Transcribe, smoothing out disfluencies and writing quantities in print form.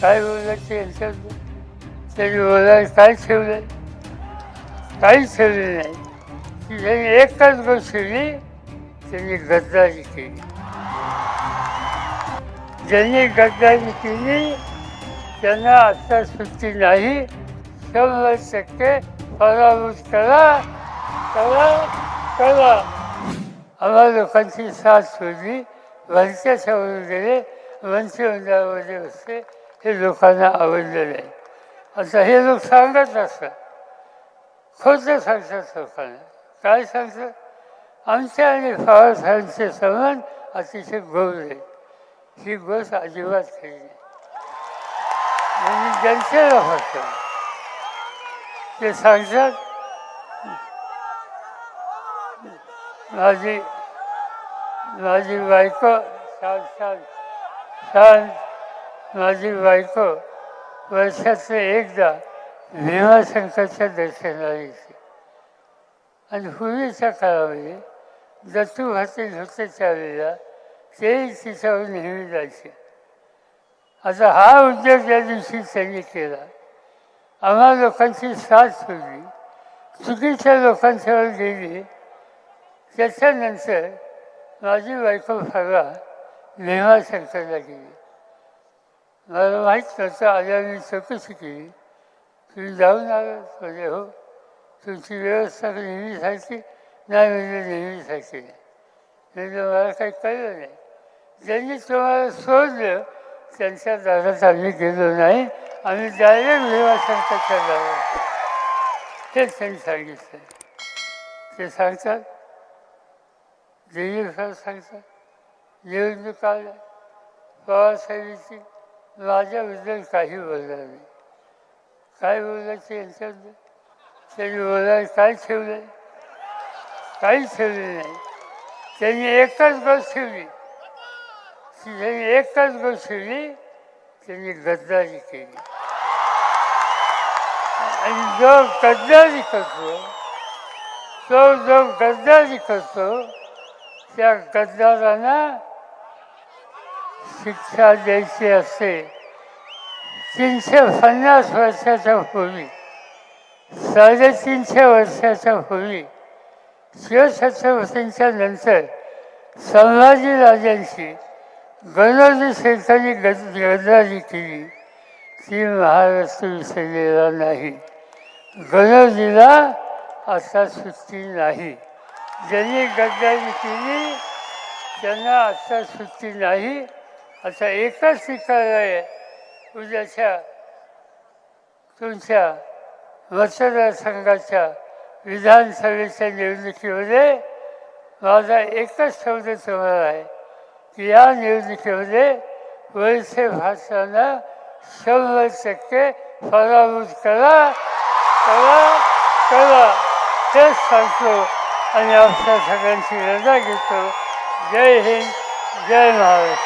काय बोलायचं यांच्याबद्दल? त्यांनी बोलायला काय ठेवलं? काहीच ठेवले नाही. की त्यांनी एकच गोष्ट केली, त्यांनी गद्दारी केली. ज्यांनी गद्दारी केली त्यांना आता सुट्टी नाही. 100% पराभूत करा करा करा. आम्हा लोकांची साथ सोडली, वरच्याच्यावर गेले, मंत्रिमंडळामध्ये बसले. हे लोकांना आवडलं नाही. आता हे लोक सांगत असतात, खोटं सांगतात लोकांना. काय सांगतात? आमच्या आणि पवारसाहेबांचे संबंध अतिशय गोड आहे. ही गोष्ट अजिबात खरी नाही. म्हणजे जनतेला फक्त ते सांगतात, माझी बायको माझी बायको वर्षाचं एकदा भीमाशंकरच्या दर्शनाला येते. आणि पूर्वीच्या काळामध्ये दत्तू भाते होते त्यावेळेला तेही तिच्यावर नेहमी जायचे. आता हा उद्योग ज्या दिवशी त्यांनी केला, आम्हा लोकांची साथ सोडली, चुकीच्या लोकांच्यावर गेली, त्याच्यानंतर माझी बायको फरवा भीमाशंकरला गेली. मला माहीत नव्हतं. आल्या मी चौकशी केली, तुम्ही जाऊन आला? म्हणजे हो. तुमची व्यवस्था नेहमीसारखी? नाही म्हणजे नेहमीसारखी नाही. म्हणजे मला काही कळलं नाही. ज्यांनी तुम्हाला सोडलं त्यांच्या दारात आम्ही गेलो नाही, आम्ही डायरेक्ट भीमाशंकरच्या दारात. तेच त्यांनी सांगितलं. ते सांगतात, दिलीप सांगतात, निवडणूक आल्या पवारसाहेबांची, माझ्याबद्दल काही बोलणार नाही. काय बोलायचं यांच्याबद्दल? त्यांनी बोलायला काय ठेवलं? काहीच ठेवले नाही. त्यांनी एकच गोष्ट ठेवली, त्यांनी गद्दारी केली. आणि जो गद्दारी करतो त्या गद्दारांना शिक्षा द्यायची असते. 350 वर्षाच्या पूर्वी, 350 वर्षाच्या पूर्वी शिवछत्रपतींच्या नंतर संभाजीराजांची गणोजी शेठांनी गद्दारी केली, ती महाराष्ट्र विसरलेला नाही. गणोजीला आता सुट्टी नाही. ज्यांनी गद्दारी केली त्यांना आता सुट्टी नाही. आता एकच ठिकाण आहे, उद्याच्या तुमच्या मतदारसंघाच्या विधानसभेच्या निवडणुकीमध्ये माझा एकच शब्द तुम्हाला आहे की या निवडणुकीमध्ये वळसे भाषांना 100% पराभूत करा करा करा. तेच सांगतो आणि आपल्या सगळ्यांची रजा घेतो. जय हिंद, जय महाराष्ट्र.